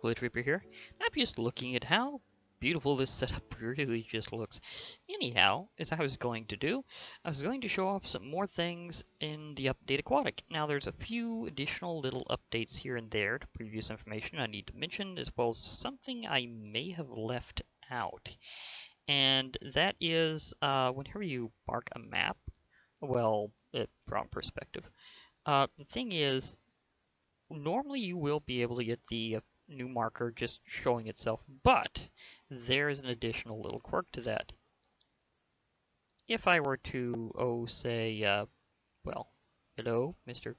Glitch Reaper here. I'm just looking at how beautiful this setup really just looks. Anyhow, as I was going to do, I was going to show off some more things in the update Aquatic. Now there's a few additional little updates here and there to previous information I need to mention, as well as something I may have left out. And that is, whenever you mark a map, well, wrong perspective. The thing is, normally you will be able to get the new marker just showing itself, but there is an additional little quirk to that. If I were to, say, well, hello, Mr.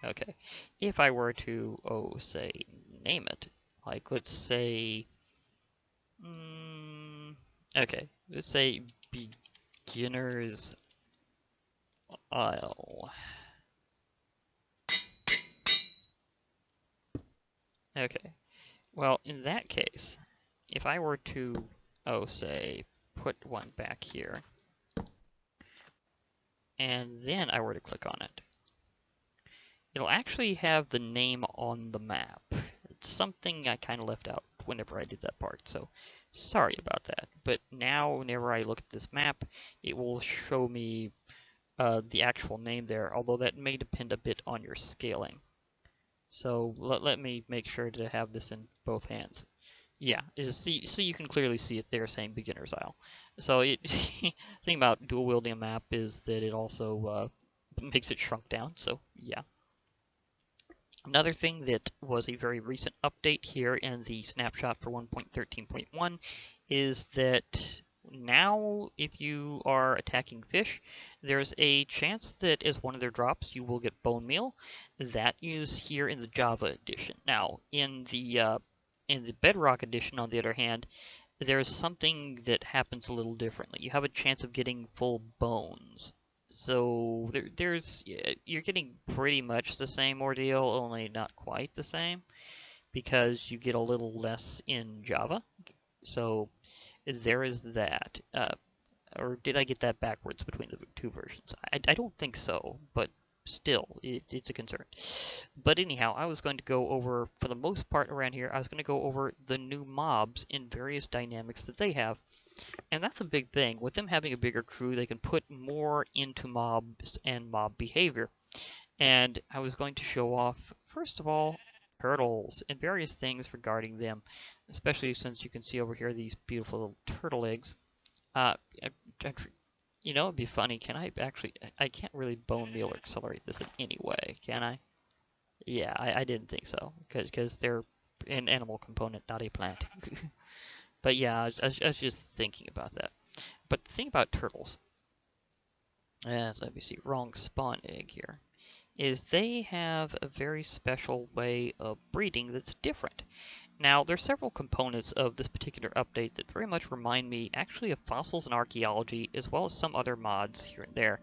Okay. If I were to, say, name it, like, let's say, okay, let's say Beginner's Isle. Okay, well, in that case, if I were to, say, put one back here, and then I were to click on it, it'll actually have the name on the map. It's something I kind of left out whenever I did that part, so sorry about that. But now, whenever I look at this map, it will show me the actual name there, although that may depend a bit on your scaling. So let me make sure to have this in both hands. Yeah, so you can clearly see it there saying Beginner's Isle. So the thing about dual wielding a map is that it also makes it shrunk down, so yeah. Another thing that was a very recent update here in the snapshot for 1.13.1 is that now if you are attacking fish, there's a chance that as one of their drops you will get bone meal. That is here in the Java edition. Now in the Bedrock edition, on the other hand, there's something that happens a little differently. You have a chance of getting full bones. So you're getting pretty much the same ordeal, only not quite the same, because you get a little less in Java. So there is that. Or did I get that backwards between the two versions? I don't think so, but still, it's a concern. But anyhow, I was going to go over, for the most part around here, I was going to go over the new mobs in various dynamics that they have. And that's a big thing. With them having a bigger crew, they can put more into mobs and mob behavior. And I was going to show off, first of all, turtles and various things regarding them, especially since you can see over here these beautiful little turtle eggs. You know, it'd be funny, can I actually, I can't really bone meal or accelerate this in any way, can I? Yeah, I didn't think so, because they're an animal component, not a plant. But yeah, I was just thinking about that. But the thing about turtles, let me see, wrong spawn egg here, is they have a very special way of breeding that's different. Now, there's several components of this particular update that very much remind me actually of fossils and archaeology, as well as some other mods here and there.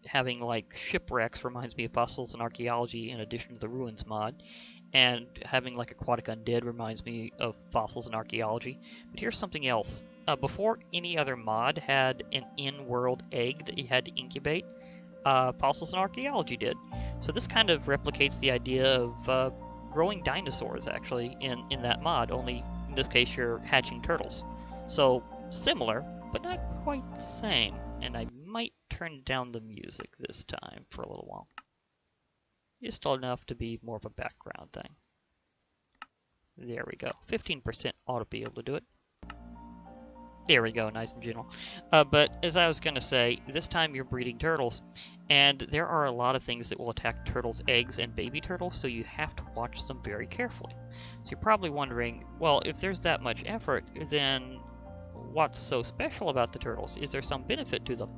Having like shipwrecks reminds me of fossils and archaeology in addition to the ruins mod, and having like aquatic undead reminds me of fossils and archaeology. But here's something else. Before any other mod had an in-world egg that you had to incubate, fossils and archaeology did. So this kind of replicates the idea of growing dinosaurs, actually, in that mod, only in this case you're hatching turtles. So similar, but not quite the same. And I might turn down the music this time for a little while. Just enough to be more of a background thing. There we go. 15% ought to be able to do it. There we go, nice and gentle. But as I was going to say, this time you're breeding turtles, and there are a lot of things that will attack turtles' eggs and baby turtles, so you have to watch them very carefully. So you're probably wondering, well, if there's that much effort, then what's so special about the turtles? Is there some benefit to them?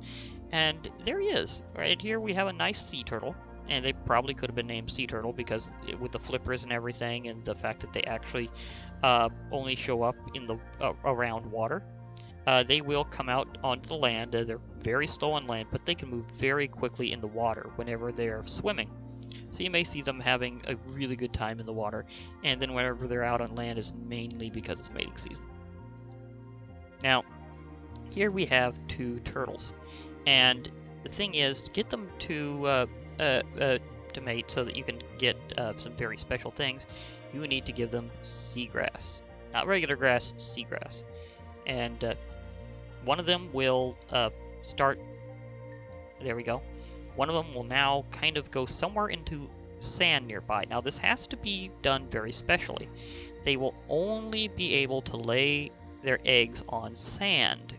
And there is. Right here we have a nice sea turtle, and they probably could have been named sea turtle because with the flippers and everything, and the fact that they actually only show up in the around water. They will come out onto the land. They're very slow on land, but they can move very quickly in the water whenever they're swimming. So you may see them having a really good time in the water, and then whenever they're out on land is mainly because it's mating season. Now, here we have two turtles, and the thing is, to get them to mate so that you can get some very special things, you need to give them seagrass. Not regular grass, seagrass. And one of them will start... There we go. One of them will now kind of go somewhere into sand nearby. Now this has to be done very specially. They will only be able to lay their eggs on sand,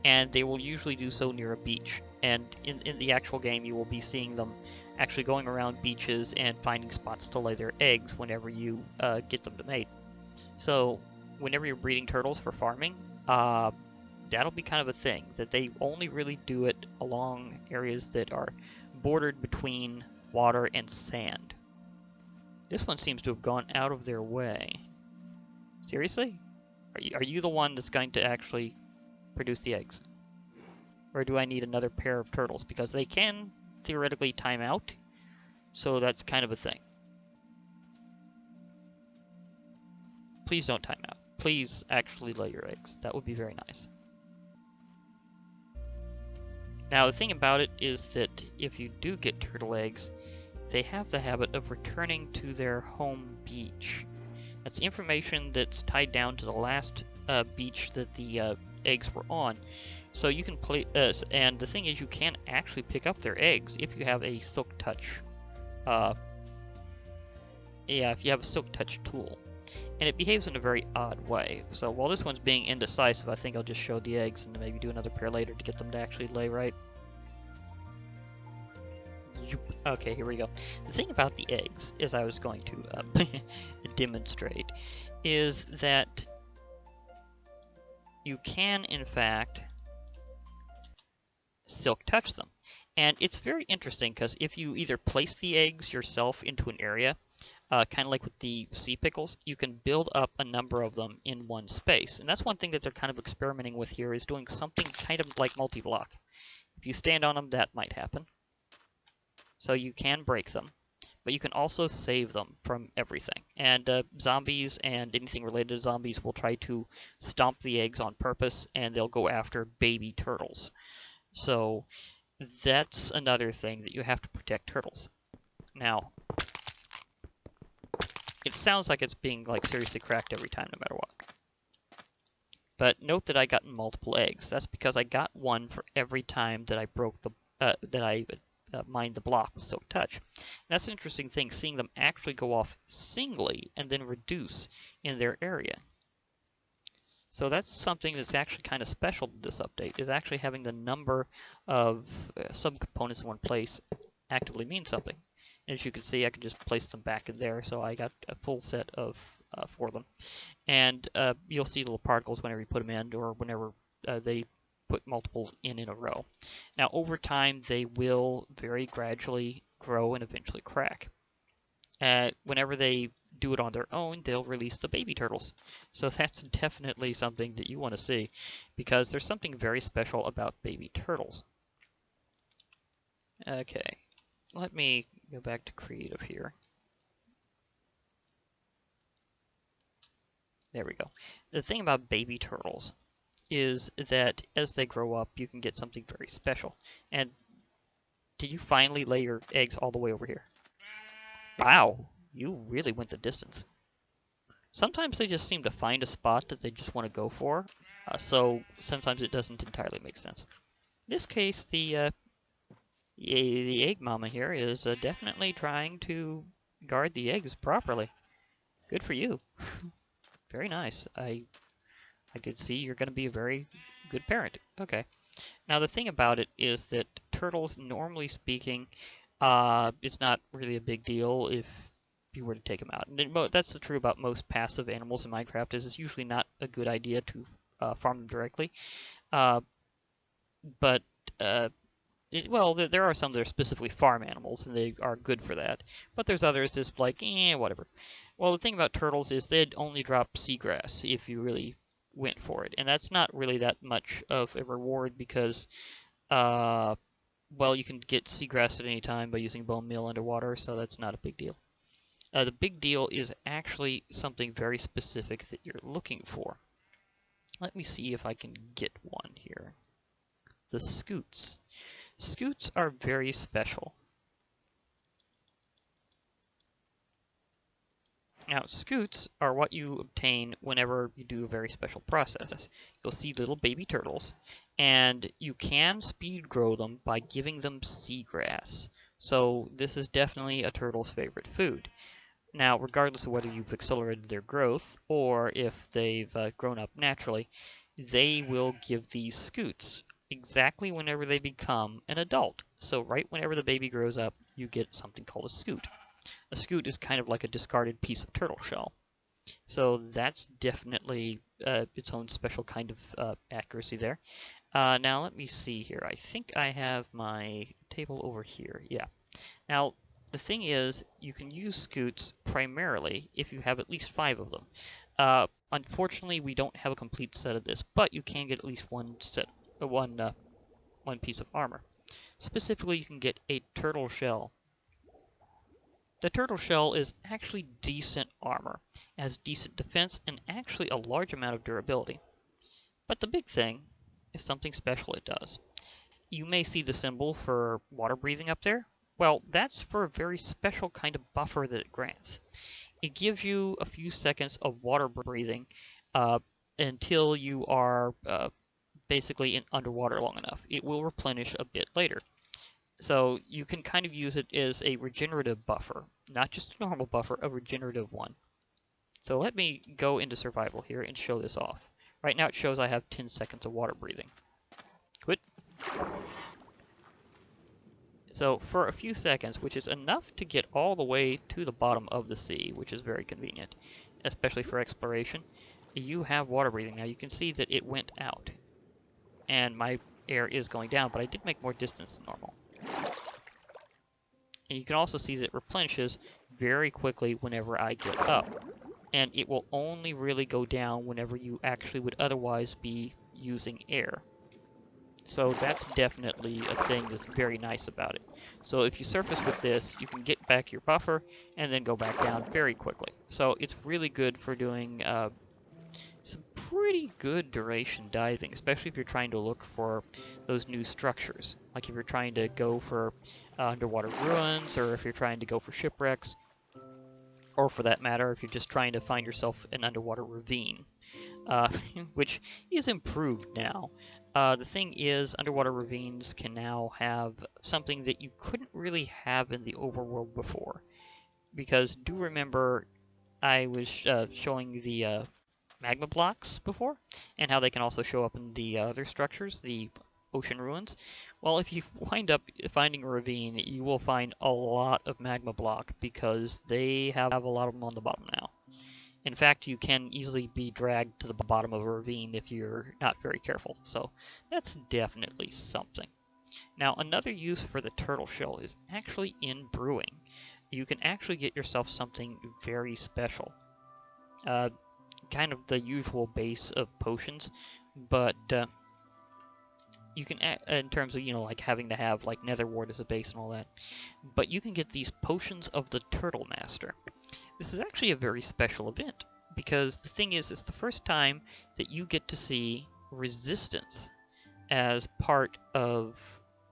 and they will usually do so near a beach. And in the actual game, you will be seeing them actually going around beaches and finding spots to lay their eggs whenever you get them to mate. So whenever you're breeding turtles for farming, that'll be kind of a thing, that they only really do it along areas that are bordered between water and sand. This one seems to have gone out of their way. Seriously? Are you the one that's going to actually produce the eggs? Or do I need another pair of turtles? Because they can theoretically time out, so that's kind of a thing. Please don't time out. Please actually lay your eggs. That would be very nice. Now the thing about it is that if you do get turtle eggs, they have the habit of returning to their home beach. That's information that's tied down to the last beach that the eggs were on. So you can play, and the thing is, you can actually pick up their eggs if you have a silk touch. If you have a silk touch tool, and it behaves in a very odd way. So while this one's being indecisive, I think I'll just show the eggs and maybe do another pair later to get them to actually lay right. Okay, here we go. The thing about the eggs, as I was going to demonstrate, is that you can, in fact, silk touch them. And it's very interesting because if you either place the eggs yourself into an area, kind of like with the sea pickles, you can build up a number of them in one space. And that's one thing that they're kind of experimenting with here, is doing something kind of like multi-block. If you stand on them, that might happen. So you can break them, but you can also save them from everything. And zombies and anything related to zombies will try to stomp the eggs on purpose, and they'll go after baby turtles. So that's another thing, that you have to protect turtles. Now, it sounds like it's being like seriously cracked every time, no matter what. But note that I got multiple eggs. That's because I got one for every time that I broke the mined the block with silk touch. And that's an interesting thing, seeing them actually go off singly and then reduce in their area. So that's something that's actually kind of special to this update, is actually having the number of subcomponents in one place actively mean something. And as you can see, I can just place them back in there, so I got a full set of for them. And you'll see little particles whenever you put them in, or whenever they put multiple in a row. Now over time, they will very gradually grow and eventually crack. Whenever they do it on their own, they'll release the baby turtles. So that's definitely something that you want to see, because there's something very special about baby turtles. Okay, let me go back to creative here. There we go. The thing about baby turtles is that as they grow up, you can get something very special. And did you finally lay your eggs all the way over here? Wow, you really went the distance. Sometimes they just seem to find a spot that they just want to go for, so sometimes it doesn't entirely make sense. In this case, the egg mama here is definitely trying to guard the eggs properly. Good for you. Very nice. I could see you're going to be a very good parent. Okay. Now the thing about it is that turtles, normally speaking, it's not really a big deal if you were to take them out. And that's the true about most passive animals in Minecraft, is it's usually not a good idea to farm them directly. Well, there are some that are specifically farm animals, and they are good for that. But there's others that's like, whatever. Well, the thing about turtles is they'd only drop seagrass if you really went for it. And that's not really that much of a reward because, well, you can get seagrass at any time by using bone meal underwater, so that's not a big deal. The big deal is actually something very specific that you're looking for. Let me see if I can get one here. The scoots. Scoots are very special. Now, scoots are what you obtain whenever you do a very special process. You'll see little baby turtles, and you can speed grow them by giving them seagrass. So this is definitely a turtle's favorite food. Now, regardless of whether you've accelerated their growth or if they've grown up naturally, they will give these scoots exactly whenever they become an adult. So right whenever the baby grows up, you get something called a scoot. A scoot is kind of like a discarded piece of turtle shell. So that's definitely its own special kind of accuracy there. Now let me see here. I think I have my table over here. Yeah. Now the thing is, you can use scoots primarily if you have at least 5 of them. Unfortunately, we don't have a complete set of this, but you can get at least one piece of armor. Specifically, you can get a turtle shell. The turtle shell is actually decent armor, it has decent defense, and actually a large amount of durability. But the big thing is something special it does. You may see the symbol for water breathing up there. Well, that's for a very special kind of buffer that it grants. It gives you a few seconds of water breathing until you are basically underwater long enough. It will replenish a bit later. So you can kind of use it as a regenerative buffer, not just a normal buffer, a regenerative one. So let me go into survival here and show this off. Right now it shows I have 10 seconds of water breathing. Quit. So for a few seconds, which is enough to get all the way to the bottom of the sea, which is very convenient, especially for exploration, you have water breathing. Now you can see that it went out, and my air is going down, but I did make more distance than normal. And you can also see that it replenishes very quickly whenever I get up. And it will only really go down whenever you actually would otherwise be using air. So that's definitely a thing that's very nice about it. So if you surface with this, you can get back your buffer and then go back down very quickly. So it's really good for doing some pretty good duration diving, especially if you're trying to look for those new structures. Like if you're trying to go for underwater ruins, or if you're trying to go for shipwrecks, or for that matter, if you're just trying to find yourself an underwater ravine, which is improved now. The thing is, underwater ravines can now have something that you couldn't really have in the overworld before. Because do remember, I was showing the magma blocks before, and how they can also show up in the other structures, the ocean ruins. Well, if you wind up finding a ravine, you will find a lot of magma block because they have a lot of them on the bottom now. In fact, you can easily be dragged to the bottom of a ravine if you're not very careful, so that's definitely something. Now, another use for the turtle shell is actually in brewing. You can actually get yourself something very special. Kind of the usual base of potions, but you can, in terms of, like having to have like nether wart as a base and all that, but you can get these potions of the Turtle Master. This is actually a very special event, because the thing is, it's the first time that you get to see resistance as part of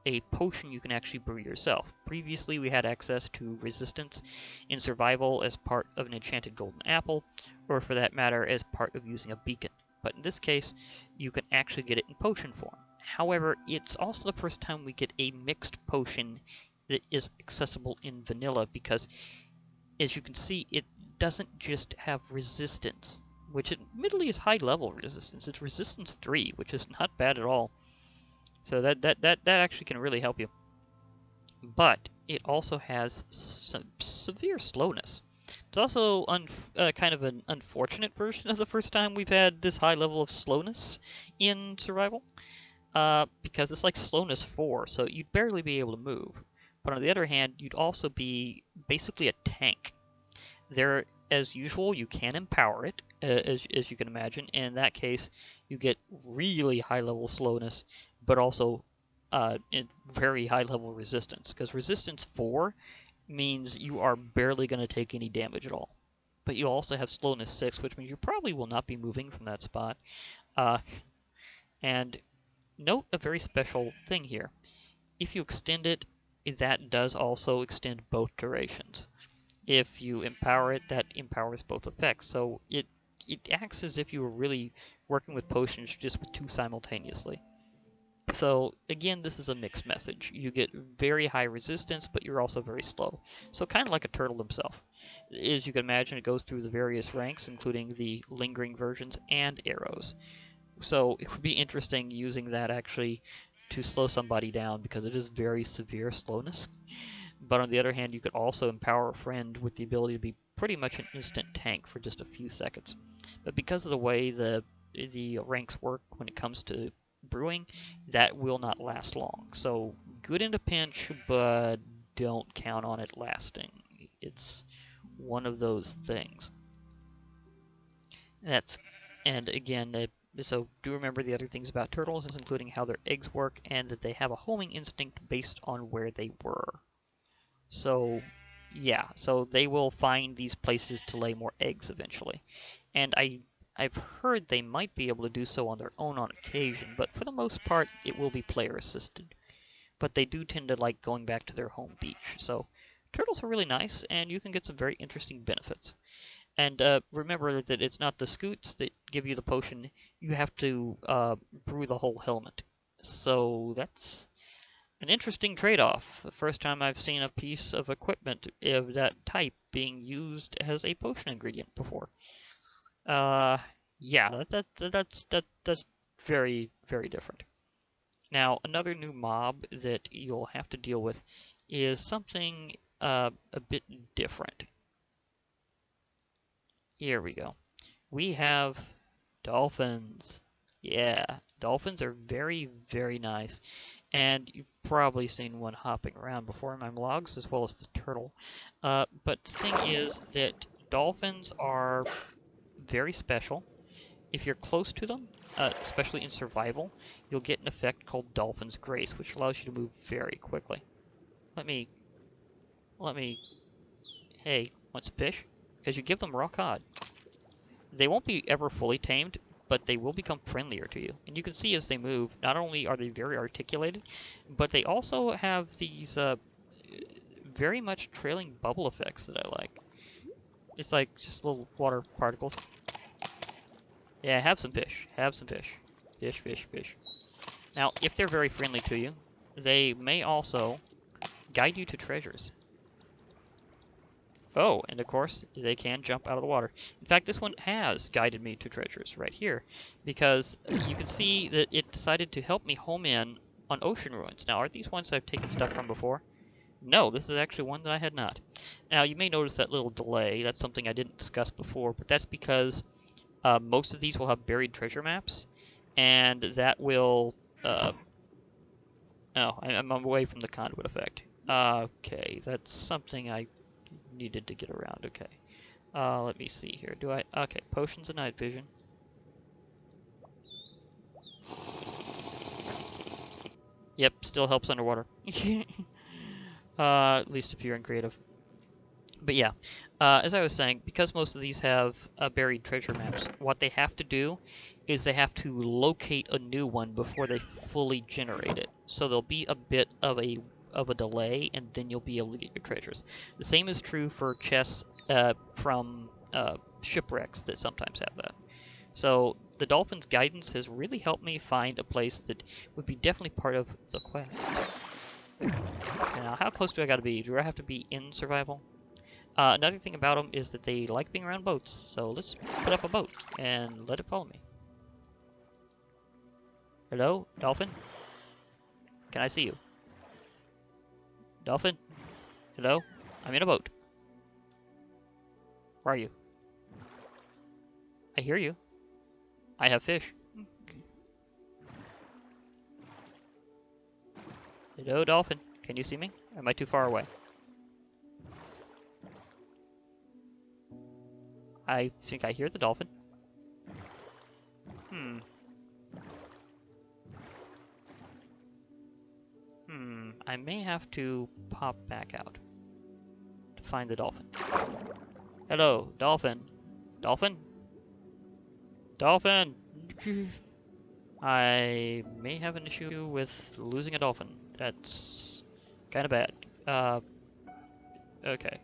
a potion you can actually brew yourself. Previously, we had access to resistance in survival as part of an enchanted golden apple, or for that matter, as part of using a beacon. But in this case, you can actually get it in potion form. However, it's also the first time we get a mixed potion that is accessible in vanilla, because as you can see, it doesn't just have resistance, which admittedly is high level resistance. It's resistance 3, which is not bad at all. So that actually can really help you. But it also has some severe slowness. It's also kind of an unfortunate version of the first time we've had this high level of slowness in survival, because it's like slowness 4, so you'd barely be able to move. But on the other hand, you'd also be basically a tank. There, as usual, you can empower it, as you can imagine. And in that case, you get really high level slowness, but also very high level resistance. Because resistance 4 means you are barely going to take any damage at all. But you also have slowness 6, which means you probably will not be moving from that spot. And note a very special thing here. If you extend it, that does also extend both durations. If you empower it, that empowers both effects. So it acts as if you were really working with potions just with two simultaneously. So again, this is a mixed message. You get very high resistance, but you're also very slow. So kind of like a turtle himself. As you can imagine, it goes through the various ranks, including the lingering versions and arrows. So it would be interesting using that actually to slow somebody down because it is very severe slowness. But on the other hand, you could also empower a friend with the ability to be pretty much an instant tank for just a few seconds. But because of the way the ranks work when it comes to brewing, that will not last long. So good in a pinch, but don't count on it lasting. It's one of those things. That's and again, so do remember the other things about turtles, including how their eggs work and that they have a homing instinct based on where they were. So yeah, so they will find these places to lay more eggs eventually. And I've heard they might be able to do so on their own on occasion, but for the most part it will be player assisted. But they do tend to like going back to their home beach. So turtles are really nice and you can get some very interesting benefits. And remember that it's not the scoots that give you the potion, you have to brew the whole helmet. So that's an interesting trade-off. The first time I've seen a piece of equipment of that type being used as a potion ingredient before. Uh, yeah, that's very, very different. Now, another new mob that you'll have to deal with is something a bit different. Here we go. We have dolphins. Yeah, dolphins are very, very nice. And you've probably seen one hopping around before in my vlogs, as well as the turtle. But the thing is that dolphins are very special. If you're close to them, especially in survival, you'll get an effect called Dolphin's Grace, which allows you to move very quickly. Let me, hey, want some fish? Because you give them raw cod. They won't be ever fully tamed, but they will become friendlier to you. And you can see as they move, not only are they very articulated, but they also have these very much trailing bubble effects that I like. It's like just little water particles. Yeah, have some fish. Have some fish. Fish, fish, fish. Now, if they're very friendly to you, they may also guide you to treasures. Oh, and of course, they can jump out of the water. In fact, this one has guided me to treasures right here, because you can see that it decided to help me home in on ocean ruins. Now, are these ones I've taken stuff from before? No, this is actually one that I had not. Now, you may notice that little delay. That's something I didn't discuss before, but that's because most of these will have buried treasure maps, and that will... oh, I'm away from the conduit effect. Okay, that's something I needed to get around. Okay. Let me see here. Do I... Okay, potions of night vision. Yep, still helps underwater. At least if you're in creative. But yeah, as I was saying, because most of these have buried treasure maps, what they have to do is they have to locate a new one before they fully generate it. So there'll be a bit of a delay, and then you'll be able to get your treasures. The same is true for chests from shipwrecks that sometimes have that. So the Dolphin's guidance has really helped me find a place that would be definitely part of the quest. Now, how close do I gotta be? Do I have to be in survival? Another thing about them is that they like being around boats, so let's put up a boat and let it follow me. Hello, Dolphin? Can I see you? Dolphin? Hello? I'm in a boat. Where are you? I hear you. I have fish. Hello, Dolphin. Can you see me? Or am I too far away? I think I hear the dolphin. I may have to pop back out to find the dolphin. Hello, dolphin. Dolphin? Dolphin! I may have an issue with losing a dolphin. That's kind of bad. Okay.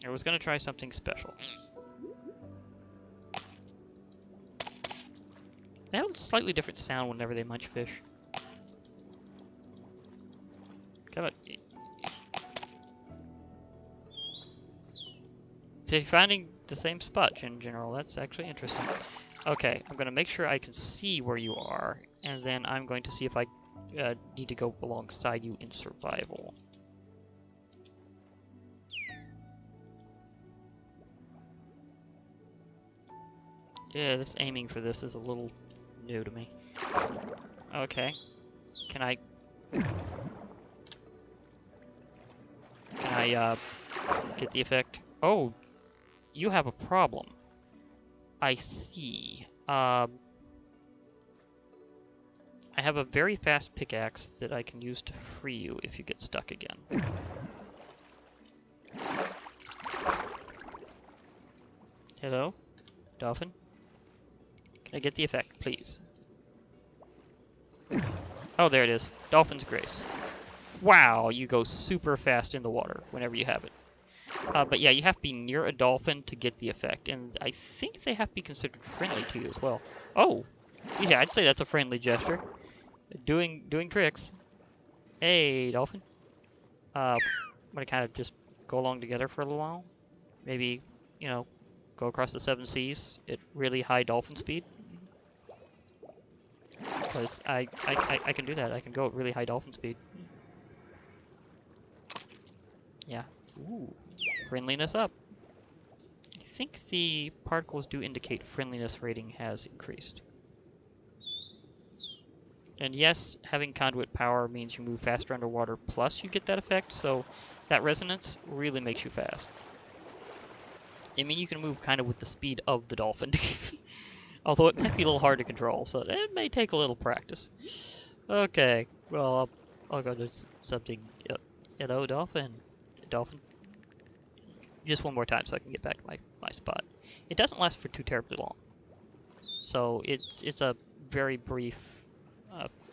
I was gonna try something special. They have a slightly different sound whenever they munch fish. Come on. So you're finding the same spot in general. That's actually interesting. Okay, I'm gonna make sure I can see where you are, and then I'm going to see if I need to go alongside you in survival. Yeah, this aiming for this is a little new to me. Okay. Can I get the effect? Oh, you have a problem. I see. I have a very fast pickaxe that I can use to free you if you get stuck again. Hello? Dolphin? Can I get the effect, please? Oh, there it is. Dolphin's Grace. Wow, you go super fast in the water whenever you have it. But yeah, you have to be near a dolphin to get the effect, and I think they have to be considered friendly to you as well. Oh! Yeah, I'd say that's a friendly gesture. Doing tricks. Hey, dolphin. I'm gonna kind of just go along together for a little while. Maybe, you know, go across the 7 seas at really high dolphin speed. Because I can do that. I can go at really high dolphin speed. Yeah. Ooh. Friendliness up. I think the particles do indicate friendliness rating has increased. And yes, having conduit power means you move faster underwater, plus you get that effect, so that resonance really makes you fast. I mean, you can move kind of with the speed of the dolphin, although it might be a little hard to control, so it may take a little practice. Okay, well, I'll go to something. Hello, dolphin. Dolphin. Just one more time so I can get back to my spot. It doesn't last for too terribly long, so it's a very brief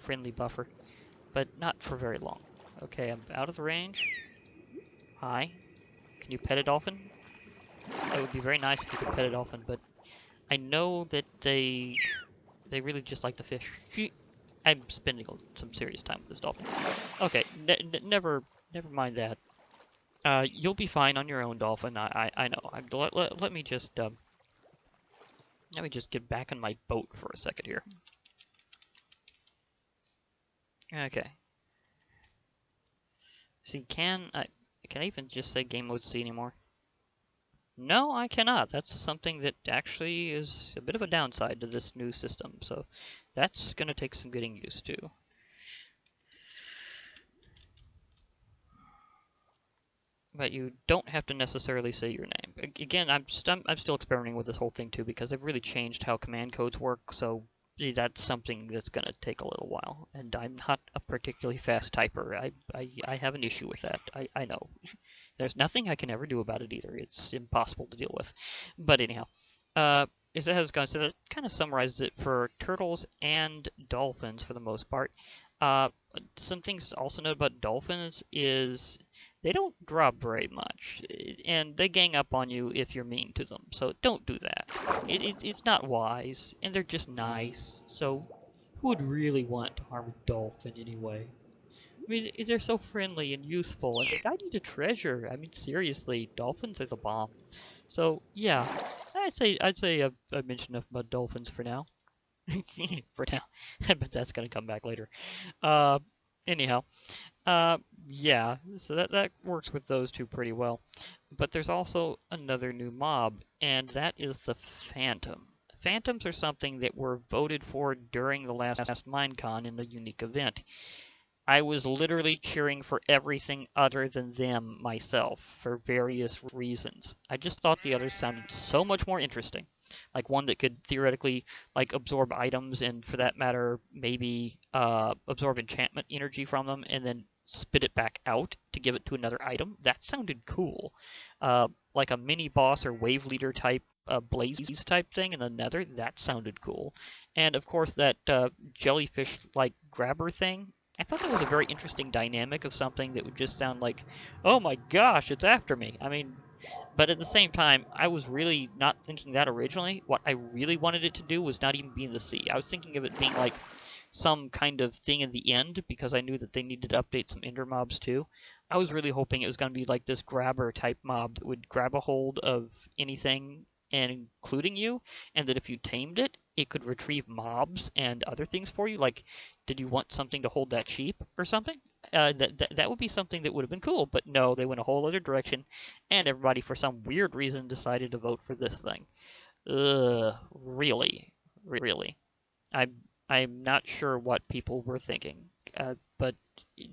friendly buffer, but not for very long. Okay, I'm out of the range. Hi. Can you pet a dolphin? It would be very nice if you could pet a dolphin, but I know that they really just like the fish. I'm spending some serious time with this dolphin. Okay, never mind that. You'll be fine on your own, dolphin. I know. Let me just get back in my boat for a second here. Okay. See, can I even just say game mode C anymore? No, I cannot. That's something that actually is a bit of a downside to this new system, so that's gonna take some getting used to. But you don't have to necessarily say your name. Again, I'm still experimenting with this whole thing too, because they've really changed how command codes work, so that's something that's gonna take a little while. And I'm not a particularly fast typer. I have an issue with that. I know. There's nothing I can ever do about it either. It's impossible to deal with. But anyhow, as it has gone, so that kind of summarizes it for turtles and dolphins for the most part. Some things to also note about dolphins is they don't drop very much, and they gang up on you if you're mean to them. So don't do that. It's not wise, and they're just nice. So who would really want to harm a dolphin anyway? I mean, they're so friendly and useful, and they guide you to treasure. I mean, seriously, dolphins are the bomb. So yeah, I'd say a mention of about dolphins for now. For now, but that's gonna come back later. Anyhow, yeah, so that works with those two pretty well. But there's also another new mob, and that is the Phantom. Phantoms are something that were voted for during the last Minecon in a unique event. I was literally cheering for everything other than them myself for various reasons. I just thought the others sounded so much more interesting. Like one that could theoretically like absorb items and for that matter maybe absorb enchantment energy from them and then spit it back out to give it to another item. That sounded cool. Like a mini boss or wave leader type blaze type thing in the nether, that sounded cool. And of course that jellyfish like grabber thing, I thought that was a very interesting dynamic of something that would just sound like, oh my gosh, it's after me. I mean, But at the same time, I was really not thinking that originally. What I really wanted it to do was not even be in the sea. I was thinking of it being like some kind of thing in the end because I knew that they needed to update some ender mobs too. I was really hoping it was going to be like this grabber type mob that would grab a hold of anything and including you, and that if you tamed it, it could retrieve mobs and other things for you. Like, did you want something to hold that sheep or something? That would be something that would have been cool, but no, they went a whole other direction, and everybody for some weird reason decided to vote for this thing. Ugh, really, really. I I'm not sure what people were thinking, but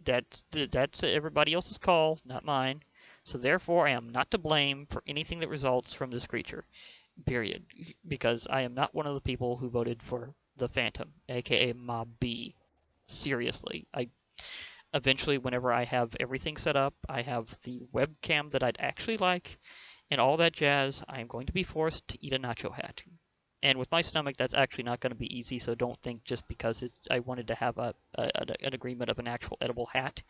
that's everybody else's call, not mine. So therefore, I am not to blame for anything that results from this creature. Period. Because I am not one of the people who voted for the Phantom, aka Mob B. Seriously, I eventually, whenever I have everything set up, I have the webcam that I'd actually like, and all that jazz, I am going to be forced to eat a nacho hat. And with my stomach, that's actually not going to be easy, so don't think just because I wanted to have an agreement of an actual edible hat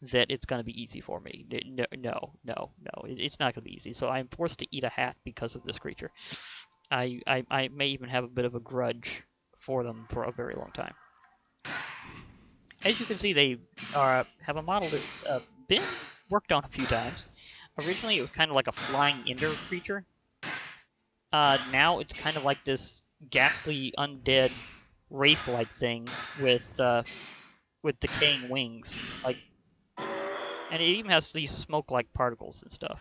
that it's going to be easy for me. No, no, no, no. It's not going to be easy. So I'm forced to eat a hat because of this creature. I may even have a bit of a grudge for them for a very long time. As you can see, they have a model that's been worked on a few times. Originally, it was kind of like a flying ender creature. Now it's kind of like this ghastly undead wraith-like thing with decaying wings, like, and it even has these smoke-like particles and stuff.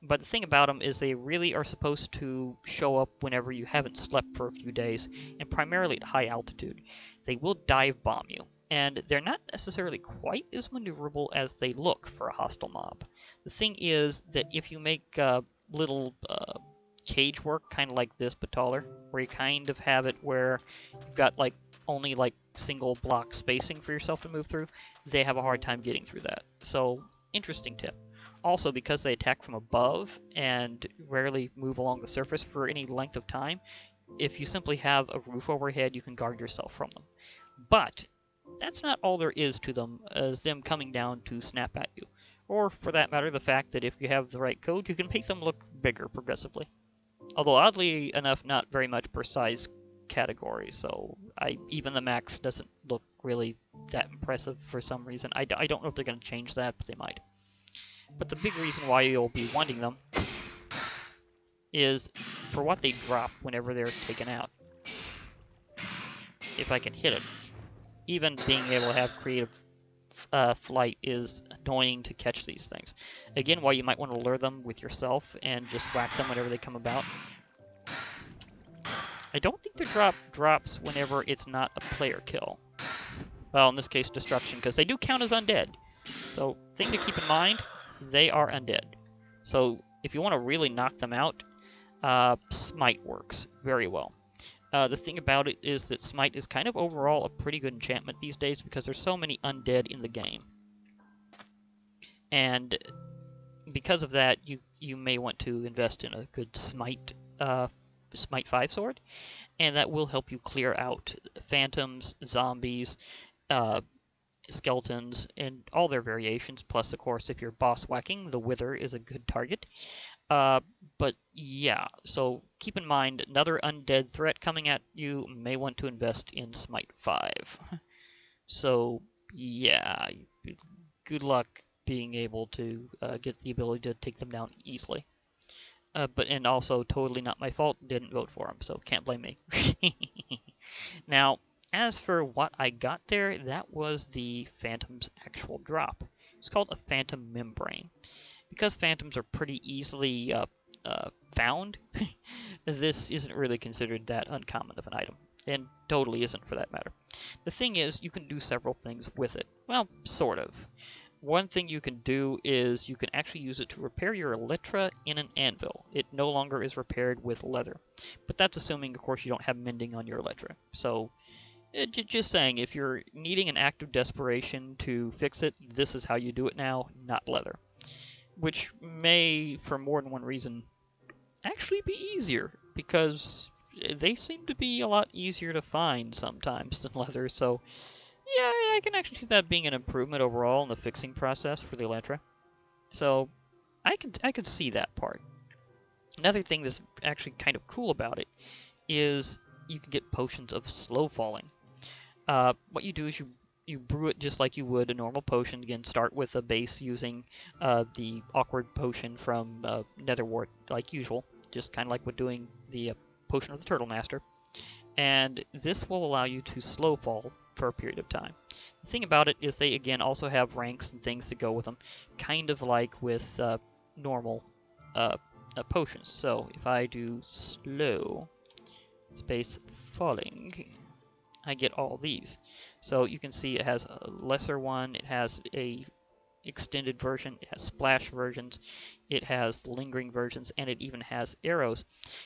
But the thing about them is they really are supposed to show up whenever you haven't slept for a few days, and primarily at high altitude. They will dive bomb you, and they're not necessarily quite as maneuverable as they look for a hostile mob. The thing is that if you make little cage work, kind of like this but taller, where you kind of have it where you've got like only like single block spacing for yourself to move through, they have a hard time getting through that. So, interesting tip. Also, because they attack from above and rarely move along the surface for any length of time, if you simply have a roof overhead, you can guard yourself from them. But that's not all there is to them, as them coming down to snap at you. Or, for that matter, the fact that if you have the right code, you can make them look bigger progressively. Although, oddly enough, not very much per size category, so even the max doesn't look really that impressive for some reason. I don't know if they're going to change that, but they might. But the big reason why you'll be wanting them is for what they drop whenever they're taken out. If I can hit it. Even being able to have creative flight is annoying to catch these things. Again, why you might want to lure them with yourself and just whack them whenever they come about. I don't think their drops whenever it's not a player kill. Well, in this case, destruction, because they do count as undead. So, thing to keep in mind, they are undead. So, if you want to really knock them out, Smite works very well. The thing about it is that Smite is kind of overall a pretty good enchantment these days because there's so many undead in the game. And because of that, you may want to invest in a good Smite 5 sword, and that will help you clear out phantoms, zombies, skeletons, and all their variations. Plus, of course, if you're boss whacking, the Wither is a good target. But yeah, so keep in mind, another undead threat coming at you may want to invest in Smite 5. So yeah, good luck being able to get the ability to take them down easily. And also totally not my fault, didn't vote for him, so can't blame me. Now, as for what I got there, that was the Phantom's actual drop. It's called a Phantom Membrane. Because Phantoms are pretty easily found, this isn't really considered that uncommon of an item, and totally isn't for that matter. The thing is, you can do several things with it. Well, sort of. One thing you can do is you can actually use it to repair your Elytra in an anvil. It no longer is repaired with leather. But that's assuming, of course, you don't have mending on your Elytra. So, just saying, if you're needing an act of desperation to fix it, this is how you do it now, not leather. Which may, for more than one reason, actually be easier, because they seem to be a lot easier to find sometimes than leather, so yeah, I can actually see that being an improvement overall in the fixing process for the Elytra. So, I could see that part. Another thing that's actually kind of cool about it is you can get potions of slow falling. What you do is you brew it just like you would a normal potion. Again, start with a base using the awkward potion from Netherwart, like usual, just kind of like we're doing the potion of the Turtle Master. And this will allow you to slow fall for a period of time. The thing about it is they, again, also have ranks and things that go with them, kind of like with normal potions. So if I do slow space falling, I get all these. So you can see it has a lesser one, it has a extended version, it has splash versions, it has lingering versions, and it even has arrows.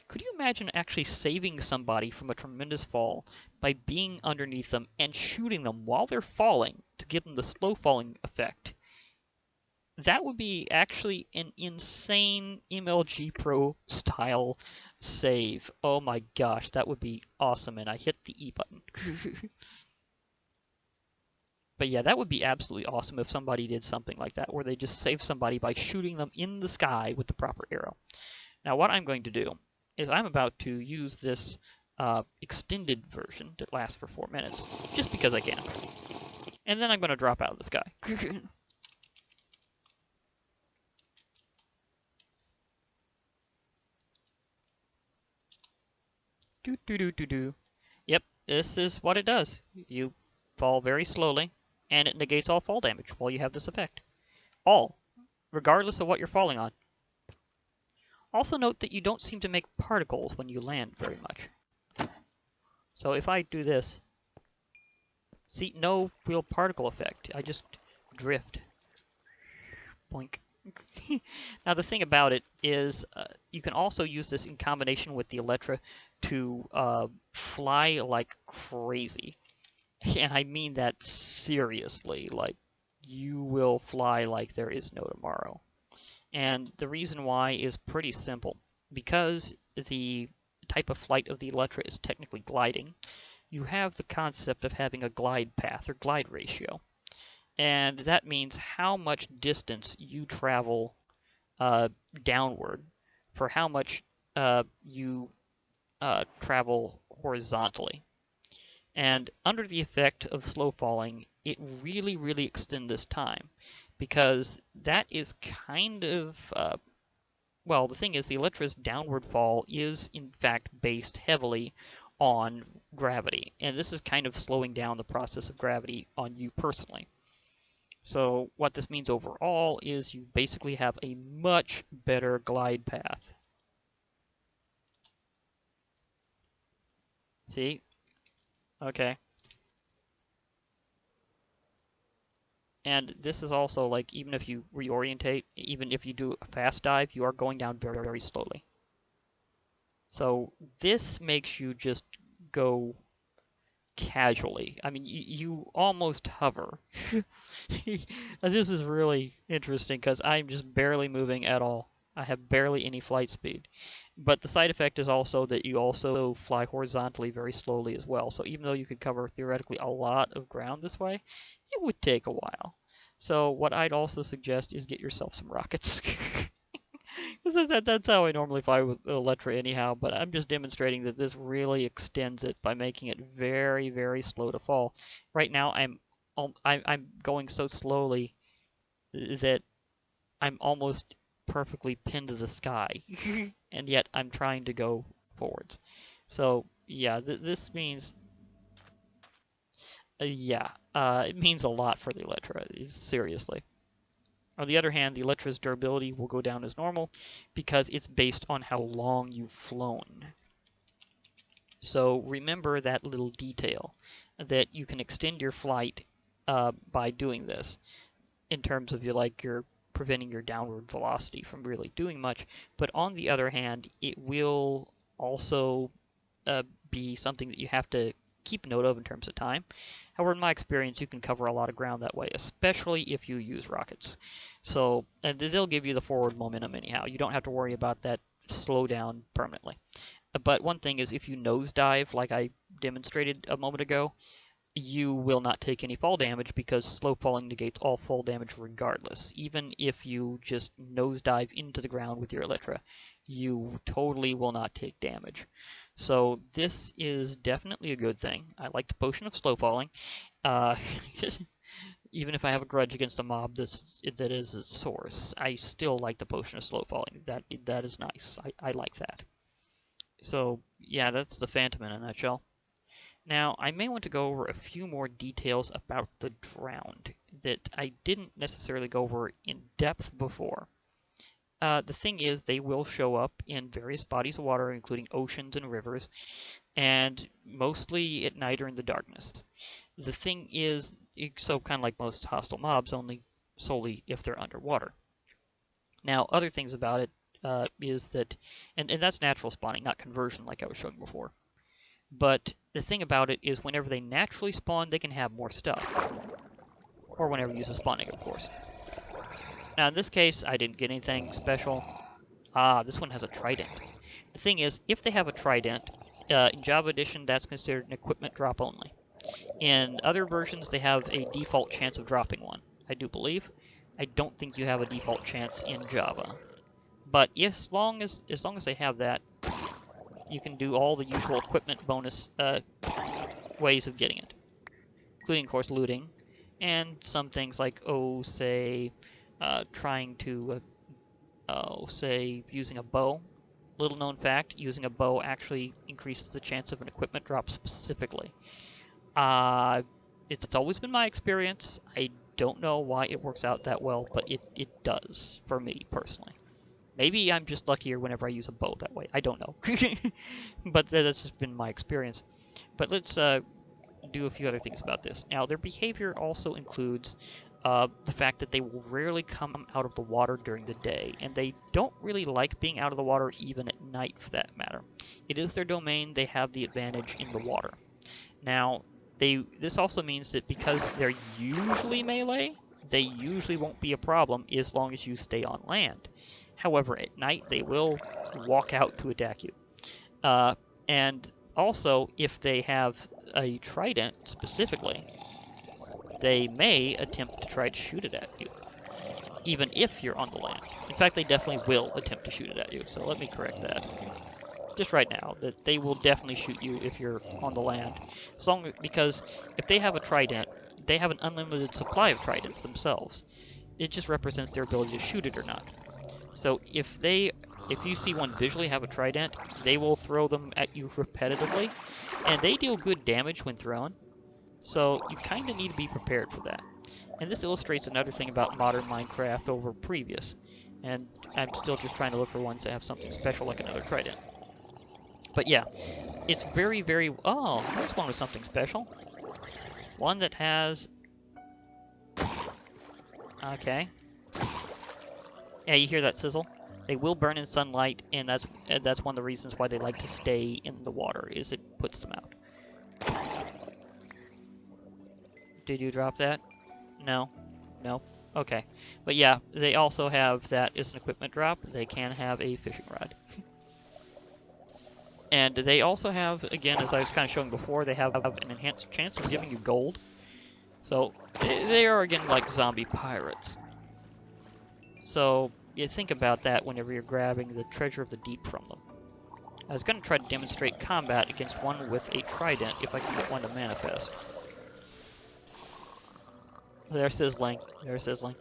Could you imagine actually saving somebody from a tremendous fall by being underneath them and shooting them while they're falling to give them the slow falling effect? That would be actually an insane MLG Pro style save. Oh my gosh, that would be awesome, and I hit the E button. But yeah, that would be absolutely awesome if somebody did something like that, where they just save somebody by shooting them in the sky with the proper arrow. Now what I'm going to do is I'm about to use this extended version that lasts for 4 minutes, just because I can. And then I'm going to drop out of the sky. Do do do do do. Yep, this is what it does. You fall very slowly, and it negates all fall damage while you have this effect. All, regardless of what you're falling on. Also note that you don't seem to make particles when you land very much. So if I do this, see, no real particle effect. I just drift. Boink. Now the thing about it is you can also use this in combination with the Elytra to fly like crazy. And I mean that seriously, like you will fly like there is no tomorrow. And the reason why is pretty simple. Because the type of flight of the Elytra is technically gliding, you have the concept of having a glide path or glide ratio. And that means how much distance you travel downward for how much you travel horizontally. And under the effect of slow falling, it really, really extends this time, because that is kind of, well, the thing is the Elytra's downward fall is in fact based heavily on gravity, and this is kind of slowing down the process of gravity on you personally. So what this means overall is you basically have a much better glide path. See? Okay. And this is also like, even if you reorientate, even if you do a fast dive, you are going down very, very slowly. So this makes you just go casually. I mean, you almost hover. This is really interesting because I'm just barely moving at all. I have barely any flight speed. But the side effect is also that you also fly horizontally very slowly as well. So even though you could cover theoretically a lot of ground this way, it would take a while. So what I'd also suggest is get yourself some rockets. That's how I normally fly with Elytra anyhow, but I'm just demonstrating that this really extends it by making it very, very slow to fall. Right now I'm going so slowly that I'm almost perfectly pinned to the sky, and yet I'm trying to go forwards. So yeah, this means, it means a lot for the Elytra, seriously. On the other hand, the Elytra's durability will go down as normal because it's based on how long you've flown. So remember that little detail, that you can extend your flight by doing this in terms of you're preventing your downward velocity from really doing much. But on the other hand, it will also be something that you have to keep note of in terms of time. However, in my experience, you can cover a lot of ground that way, especially if you use rockets. So, and they'll give you the forward momentum anyhow. You don't have to worry about that slowdown permanently. But one thing is, if you nosedive, like I demonstrated a moment ago, you will not take any fall damage because slow falling negates all fall damage regardless. Even if you just nosedive into the ground with your Elytra, you totally will not take damage. So this is definitely a good thing. I like the Potion of Slow Falling. Even if I have a grudge against a mob that is its source, I still like the Potion of Slow Falling. That is nice. I like that. So yeah, that's the Phantom in a nutshell. Now, I may want to go over a few more details about the drowned that I didn't necessarily go over in depth before. The thing is, they will show up in various bodies of water, including oceans and rivers, and mostly at night or in the darkness. The thing is, so kind of like most hostile mobs, only solely if they're underwater. Now, other things about it is that, and that's natural spawning, not conversion like I was showing before. But the thing about it is whenever they naturally spawn, they can have more stuff. Or whenever you use a spawning, of course. Now in this case, I didn't get anything special. This one has a trident. The thing is, if they have a trident, in Java Edition, that's considered an equipment drop only. In other versions, they have a default chance of dropping one, I do believe. I don't think you have a default chance in Java. But as long as they have that, you can do all the usual equipment bonus ways of getting it, including, of course, looting, and some things like, trying to, say, using a bow. Little known fact, using a bow actually increases the chance of an equipment drop specifically. It's always been my experience. I don't know why it works out that well, but it does, for me, personally. Maybe I'm just luckier whenever I use a bow that way. I don't know. But that's just been my experience. But let's do a few other things about this. Now, their behavior also includes the fact that they will rarely come out of the water during the day, and they don't really like being out of the water even at night, for that matter. It is their domain. They have the advantage in the water. Now, this also means that because they're usually melee, they usually won't be a problem as long as you stay on land. However, at night, they will walk out to attack you. And also, if they have a trident, specifically, they may attempt to try to shoot it at you, even if you're on the land. In fact, they definitely will attempt to shoot it at you, so let me correct that. Just right now, that they will definitely shoot you if you're on the land. Because if they have a trident, they have an unlimited supply of tridents themselves. It just represents their ability to shoot it or not. So if you see one visually have a trident, they will throw them at you repetitively, and they deal good damage when thrown. So you kind of need to be prepared for that. And this illustrates another thing about modern Minecraft over previous. And I'm still just trying to look for ones that have something special like another trident. But yeah, it's very, very... Oh, there's one with something special. One that has... Okay. Yeah, you hear that sizzle? They will burn in sunlight, and that's one of the reasons why they like to stay in the water, is it puts them out. Did you drop that? No? No? Okay. But yeah, they also have that as an equipment drop. They can have a fishing rod. And they also have, again, as I was kind of showing before, they have an enhanced chance of giving you gold. So, they are, again, like zombie pirates. So, you think about that whenever you're grabbing the treasure of the deep from them. I was going to try to demonstrate combat against one with a trident, if I can get one to manifest. They're sizzling. They're sizzling.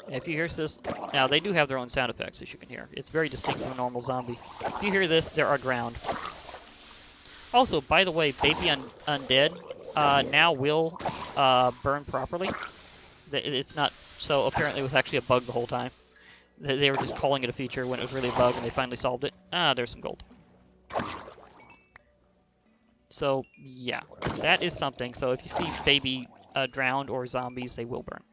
If you hear sizzle... Now, they do have their own sound effects, as you can hear. It's very distinct from a normal zombie. If you hear this, they are drowned. Also, by the way, Baby Undead now will burn properly. It's not... So, apparently it was actually a bug the whole time. They were just calling it a feature when it was really a bug, and they finally solved it. There's some gold. So, yeah. That is something. So, if you see Baby drowned or zombies, they will burn.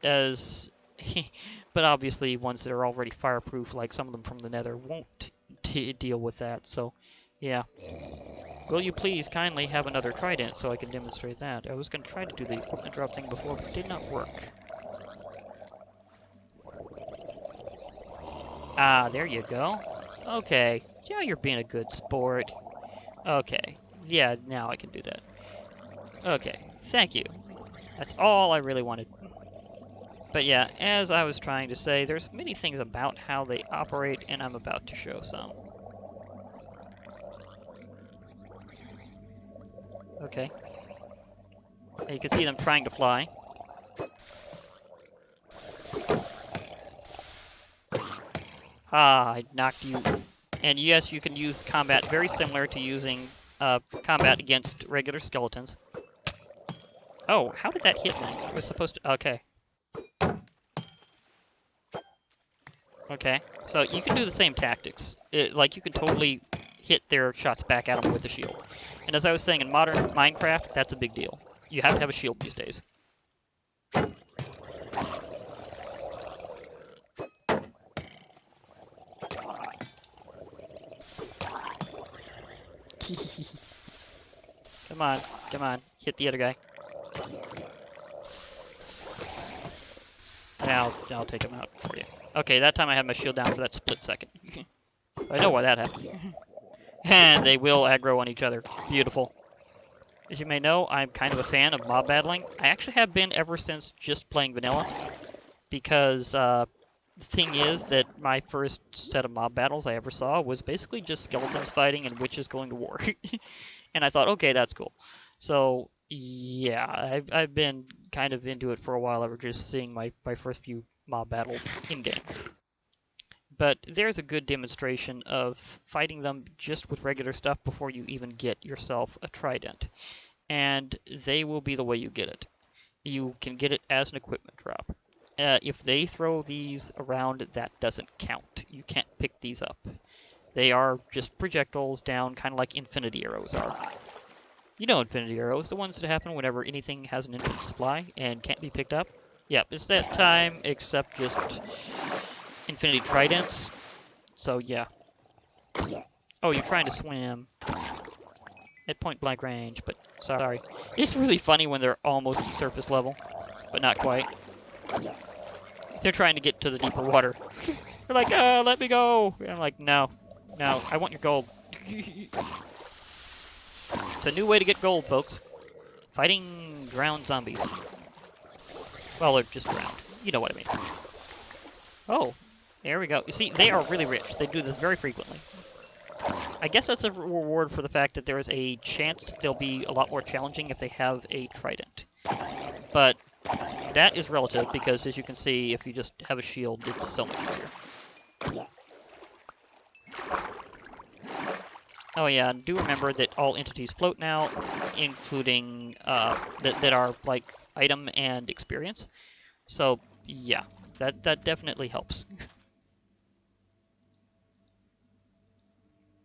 But obviously, ones that are already fireproof, like some of them from the Nether, won't deal with that. So, yeah. Will you please kindly have another trident so I can demonstrate that? I was going to try to do the equipment drop thing before, but it did not work. Ah, there you go. Okay. Yeah, you're being a good sport. Okay. Yeah, now I can do that. Okay. Thank you. That's all I really wanted. But yeah, as I was trying to say, there's many things about how they operate, and I'm about to show some. Okay. You can see them trying to fly. Ah, I knocked you. And yes, you can use combat very similar to using combat against regular skeletons. Oh, how did that hit me? It was supposed to... Okay. Okay. So you can do the same tactics. Like, you can totally hit their shots back at them with a shield. And as I was saying, in modern Minecraft, that's a big deal. You have to have a shield these days. Come on, come on. Hit the other guy. And I'll take him out for you. Okay, that time I had my shield down for that split second. I know why that happened. And they will aggro on each other. Beautiful. As you may know, I'm kind of a fan of mob battling. I actually have been ever since just playing vanilla. Because the thing is that my first set of mob battles I ever saw was basically just skeletons fighting and witches going to war. And I thought, okay, that's cool. So, yeah, I've been kind of into it for a while, ever just seeing my first few mob battles in-game. But there's a good demonstration of fighting them just with regular stuff before you even get yourself a trident. And they will be the way you get it. You can get it as an equipment drop. If they throw these around, that doesn't count. You can't pick these up. They are just projectiles down, kind of like infinity arrows are. You know infinity arrows, the ones that happen whenever anything has an infinite supply and can't be picked up. Yep, it's that time, except just infinity tridents. So yeah. Oh, you're trying to swim at point blank range, but sorry. It's really funny when they're almost surface level, but not quite. They're trying to get to the deeper water. They're like, let me go. And I'm like, no, I want your gold. It's a new way to get gold, folks. Fighting drowned zombies. Well, they're just drowned. You know what I mean. Oh, there we go. You see, they are really rich. They do this very frequently. I guess that's a reward for the fact that there is a chance they'll be a lot more challenging if they have a trident. But that is relative because, as you can see, if you just have a shield, it's so much easier. Oh yeah, and do remember that all entities float now, including that are like item and experience. So yeah, that definitely helps.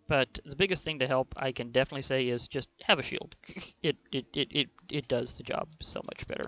But the biggest thing to help, I can definitely say, is just have a shield. It does the job so much better.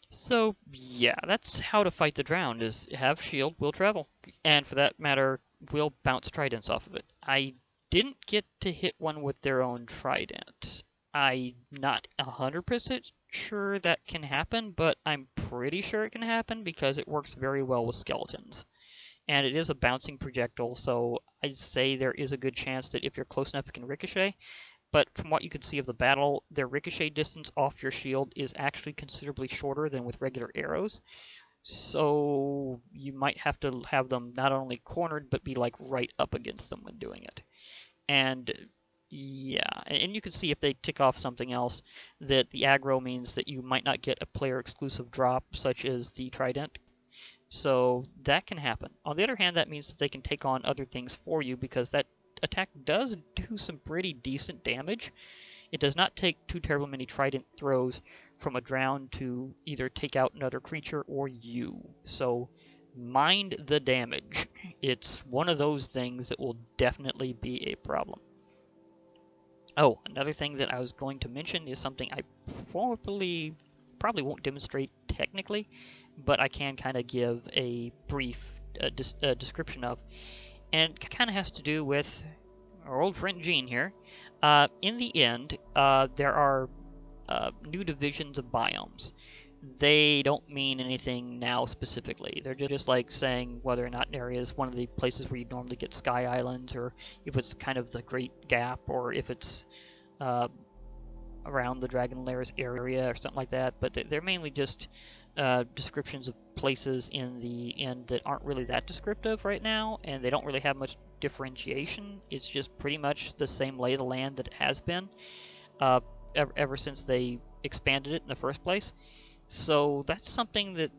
So yeah, that's how to fight the drowned, is have shield, will travel. And for that matter, will bounce tridents off of it. I didn't get to hit one with their own trident. I'm not 100% sure that can happen, but I'm pretty sure it can happen because it works very well with skeletons. And it is a bouncing projectile, so I'd say there is a good chance that if you're close enough, it can ricochet. But from what you can see of the battle, their ricochet distance off your shield is actually considerably shorter than with regular arrows. So you might have to have them not only cornered, but be like right up against them when doing it. And yeah, and you can see if they tick off something else, that the aggro means that you might not get a player exclusive drop, such as the trident. So that can happen. On the other hand, that means that they can take on other things for you, because that attack does do some pretty decent damage. It does not take too terribly many trident throws from a drown to either take out another creature or you. So mind the damage. It's one of those things that will definitely be a problem. Oh, another thing that I was going to mention is something I probably won't demonstrate technically, but I can kind of give a brief description of. And it kind of has to do with our old friend Gene here. In the end, there are new divisions of biomes they don't mean anything now specifically. They're just like saying whether or not an area is one of the places where you normally get sky islands, or if it's kind of the Great Gap, or if it's uh, around the Dragon Lairs area or something like that. But they're mainly just descriptions of places in the end that aren't really that descriptive right now, and they don't really have much differentiation. It's just pretty much the same lay of the land that it has been uh, ever since they expanded it in the first place. So that's something that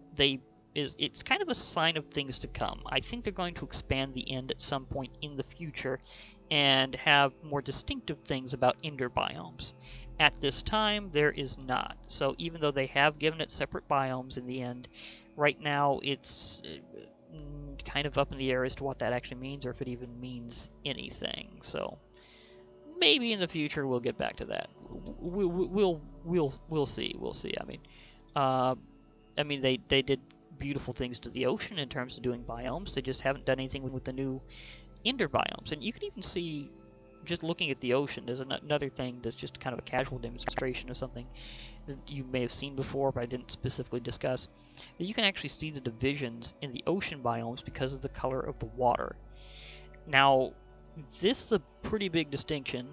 it's kind of a sign of things to come. I think they're going to expand the end at some point in the future and have more distinctive things about Ender biomes. At this time, there is not. So even though they have given it separate biomes in the end, right now it's kind of up in the air as to what that actually means, or if it even means anything. So maybe in the future we'll get back to that. We'll see. We'll see. I mean, they did beautiful things to the ocean in terms of doing biomes. They just haven't done anything with the new Ender biomes. And you can even see, just looking at the ocean, there's another thing that's just kind of a casual demonstration of something that you may have seen before, but I didn't specifically discuss. That you can actually see the divisions in the ocean biomes because of the color of the water. Now, this is a pretty big distinction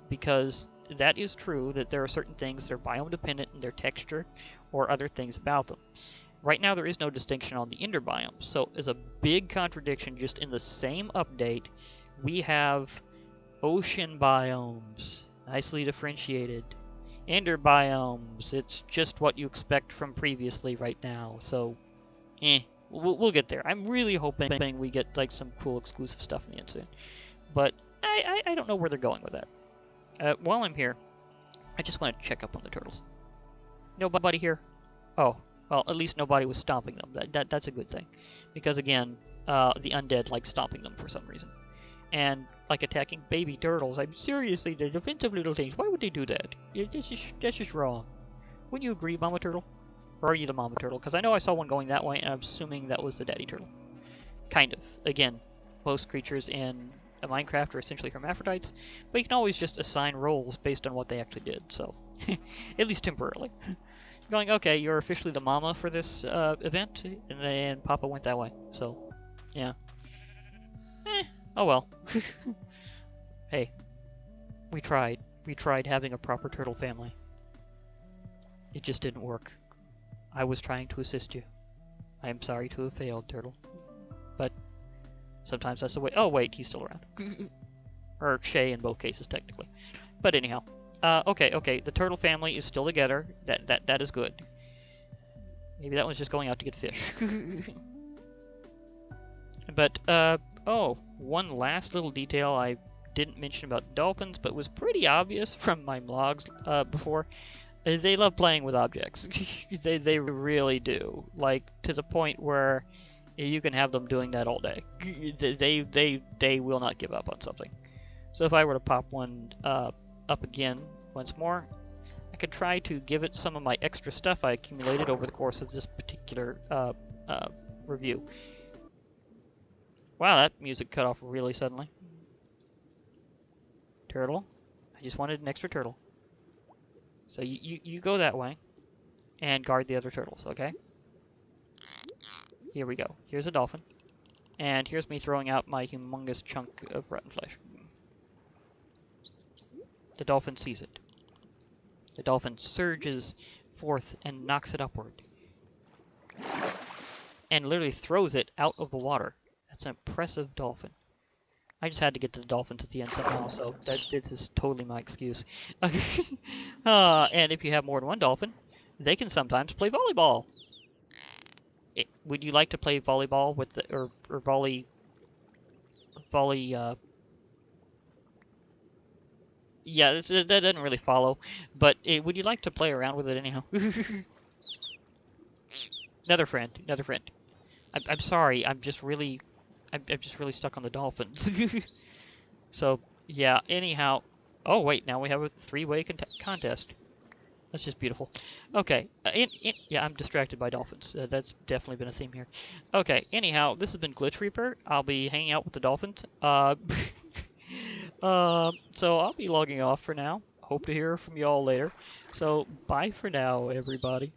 because that is true that there are certain things that are biome dependent in their texture or other things about them. Right now there is no distinction on the Ender biomes, so as a big contradiction just in the same update, we have ocean biomes, nicely differentiated. Ender biomes, it's just what you expect from previously right now, so we'll get there. I'm really hoping we get like some cool exclusive stuff in the end soon, but I don't know where they're going with that. While I'm here, I just want to check up on the turtles. Nobody here? Oh, well, at least nobody was stomping them. That's a good thing, because again, the undead like stomping them for some reason, and like attacking baby turtles. I'm seriously, the defensive little things. Why would they do that? That's just wrong. Wouldn't you agree, Mama Turtle? Or are you the Mama Turtle? Because I know I saw one going that way, and I'm assuming that was the Daddy Turtle. Kind of. Again, most creatures in Minecraft are essentially hermaphrodites, but you can always just assign roles based on what they actually did, so at least temporarily. Going, okay, you're officially the mama for this event, and then Papa went that way, so yeah. Oh well. Hey, we tried having a proper turtle family. It just didn't work. I was trying to assist you. I am sorry to have failed, Turtle, but sometimes that's the way. Oh wait, he's still around. Or Shay in both cases, technically. But anyhow, okay. The turtle family is still together. That is good. Maybe that one's just going out to get fish. But oh, one last little detail I didn't mention about dolphins, but was pretty obvious from my vlogs before. They love playing with objects. They really do. Like to the point where you can have them doing that all day. They will not give up on something. So if I were to pop one up again once more, I could try to give it some of my extra stuff I accumulated over the course of this particular review. Wow, that music cut off really suddenly. Turtle, I just wanted an extra turtle. So you go that way and guard the other turtles, okay? Here we go. Here's a dolphin. And here's me throwing out my humongous chunk of rotten flesh. The dolphin sees it. The dolphin surges forth and knocks it upward. And literally throws it out of the water. That's an impressive dolphin. I just had to get to the dolphins at the end somehow, so this is totally my excuse. And if you have more than one dolphin, they can sometimes play volleyball. Would you like to play volleyball with the or volley? Yeah, that doesn't really follow. But would you like to play around with it anyhow? Another friend. I'm sorry. I'm just really stuck on the dolphins. So yeah. Anyhow. Oh wait. Now we have a three-way contest. That's just beautiful. Okay, yeah, I'm distracted by dolphins. That's definitely been a theme here. Okay, anyhow, this has been Glitch Reaper. I'll be hanging out with the dolphins. So I'll be logging off for now. Hope to hear from you all later. So, bye for now, everybody.